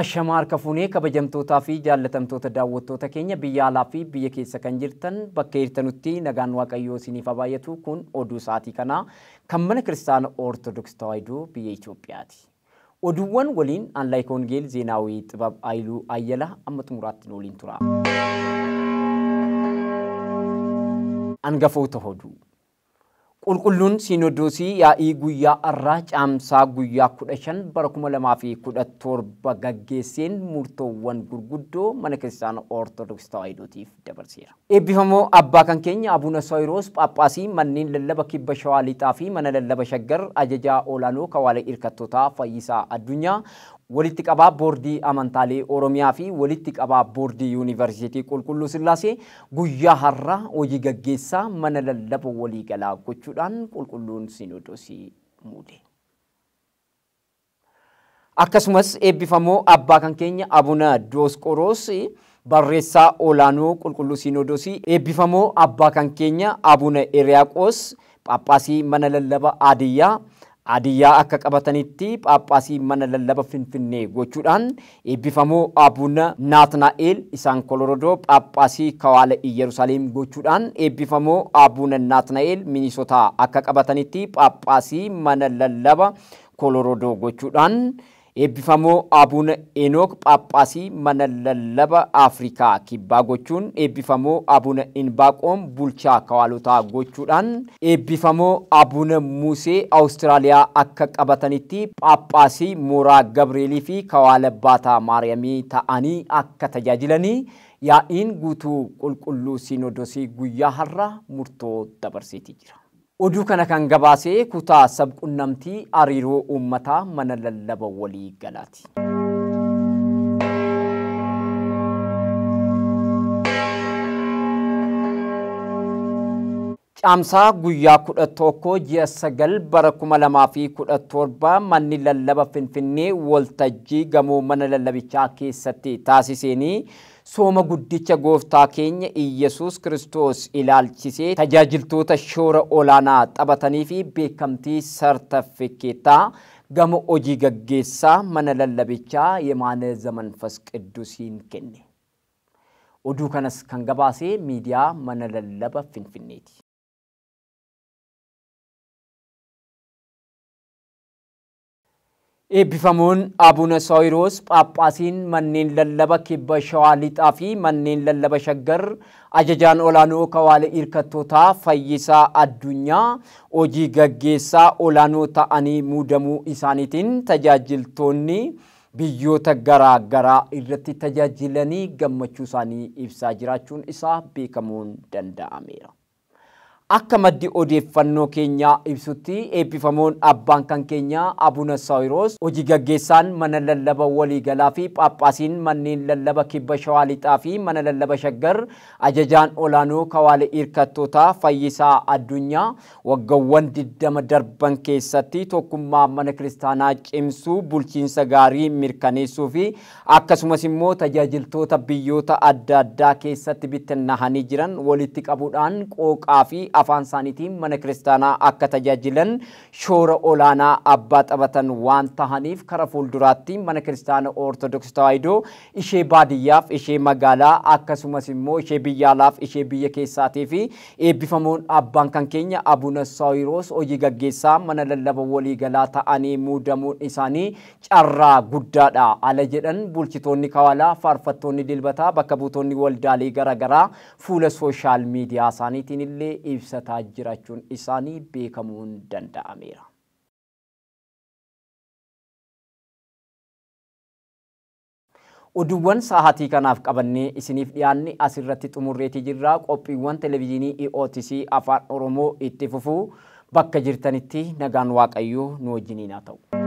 Ashamar kafunee kabajamtootaa fi jaallatamtoota daawwattoota keenya biyya alaa fi biyya keessa kan jirtan bakka jirtanutti nagaan Waaqayyoo isiniif haa baay'atu. Kun oduu sa'aatii kanaa kan mana Kiristaana Ortodoksii Tawaahidoo biyya Itoophiyaati. Oduuwwan waliin Anlaayikoon Geel Zeenaawii Xibab Aayiluu Ayyala amma xumuraatti waliin tura. Angafoota oduu. Qulqulluun Siinodoosii yaa'ii guyyaa arraa caamsaa guyyaa 15 bara 2017 gaggeesseen murtoowwan gurguddoo mana Kiristaana Ortodoksii Tawaahidootiif dabarseera. Eebbifamoo abbaa kan keenya Abuna Saawiroos Phaaphaasii manneen lallaba kibba Shawaa Lixaa fi mana lallaba Shaggar ajajaa olaanoo Kawaala Irkattootaa Fayyisaa Addunyaa walitti qabaa boordii amantaalee Oromiyaa fi walitti qabaa boordii Yuunivarsiitii Qulqulluu Sillaasee guyyaa har'aa hojii gaggeessaa mana lallaba waliigalaa gochuudhaan qulqulluun Siinodoosii muude. Akkasumas eebbifamoo abbaa kan keenya Abuna Diyoosqoroos barreessaa olaanoo qulqulluu Siinodoosii eebbifamoo abbaa kan keenya Abuna Eriyaaqoos Phaaphaasii mana lallaba Adiyyaa akka qabatanitti Phaaphaasii mana lallaba Finfinnee gochuudhaan eebbifamoo Abuna Naatnaa'el isaan Kolorodoo Phaaphaasii Kawaala Iyyerusaaleem gochuudhaan eebbifamoo Abuna Naatnaa'el Minisotaa akka qabatanitti Phaaphaasii mana lallaba Kolorodoo gochuudhaan eebbifamoo Abuna Enook Phaaphaasii mana lallaba Afrikaa kibbaa gochuun eebbifamoo Abuna Inbaaqoom bulchaa Kawaalotaa gochuudhaan eebbifamoo Abuna Musee Awustiraaliyaa akka qabatanitti Phaaphaasii Mooraa Gabreelii fi Kawaala Baataa Maariyaamii ta'anii akka tajaajilanii yaa'iin guutuu qulqulluu Siinodoosii guyyaa har'aa murtoo dabarseetii jira. Oduu kana kan gabaasee kutaa sabqunnamtii hariiroo uummataa mana lallaba walii galaati. Caamsaa guyyaa 11 ji'a 9 bara 2017 manni lallaba Finfinnee waltajjii gamoo mana lallabichaa keessatti taasiseenii sooma guddicha gooftaa keenya Iyesuus Kiristoos ilaalchisee tajaajiltoota shoora olaanaa taphatanii fi beekamtii sartifikeetaa gama hojii gaggeessaa mana lallabichaa Yemaane Zamanfas Qidduusiin kenne. Oduu kanas kan gabaasee miidiyaa mana lallaba Finfinneeti. Eebbifamoon Abuna Saawiroos Phaaphaasiin manneen lallaba kibba Shawaa Lixaa fi manneen lallaba Shaggar ajajaan olaanoo Kawaala Irkattootaa Fayyisaa Addunyaa hojii gaggeessaa olaanoo ta'anii muudamuu isaaniitiin tajaajiltoonni biyyoota garaa garaa irratti tajaajilanii gammachuu isaanii ibsaa jiraachuun isaa beekamuun danda'ameera. Akka maddi odeeffannoo keenyaa ibsutti eebbifamoon abbaan kan keenyaa Abuna Saawiroos hojii gaggeessaan mana lallaba waliigalaa fi Phaaphaasiin manneen lallaba kibba Shawaa Lixaa fi mana lallaba Shaggar ajajaan olaanoo Kawaala Irkattootaa Fayyisaa Addunyaa waggaawwan 20 darban keessatti tokkummaa mana kiristaanaa cimsuu bulchiinsa gaarii mirkaneessuu fi akkasumas immoo tajaajiltoota biyyoota adda addaa keessatti bittinnaa'anii jiran walitti qabuudhaan qooqaa fi afaan isaaniitiin mana kiristaanaa akka tajaajilan shoora olaanaa abbaa taphatan waan tahaniif karaa fuulduraatti mana kiristaana Ortodoksii Tawaahidoo ishee baadiyyaaf ishee magaalaa akkasumas immoo ishee biyya alaaf ishee biyya keessaatii fi eebbifamoon abbaan kan keenya Abuna Saawiroos hojii gaggeessaa mana lallaba waliigalaa ta'anii muudamuun isaanii carraa guddaadha ala jedhan bulchitoonni Kawaalaa faarfattoonni dilbataa bakka buutonni waldaalee garaagaraa fuula sooshaal miidiyaa isaaniitiin illee ibsataa jiraachuun isaanii beekamuun danda'ameera. Oduuwwan sa'aatii kanaaf qabannee isiniif dhiyaanne asirratti xumurreetii jirra. Qophiiwwan televezyiinii EOTC Afaan Oromoo itti fufuu bakka jirtanitti nagaan Waaqayyoo nu wajjiniin haa ta'u.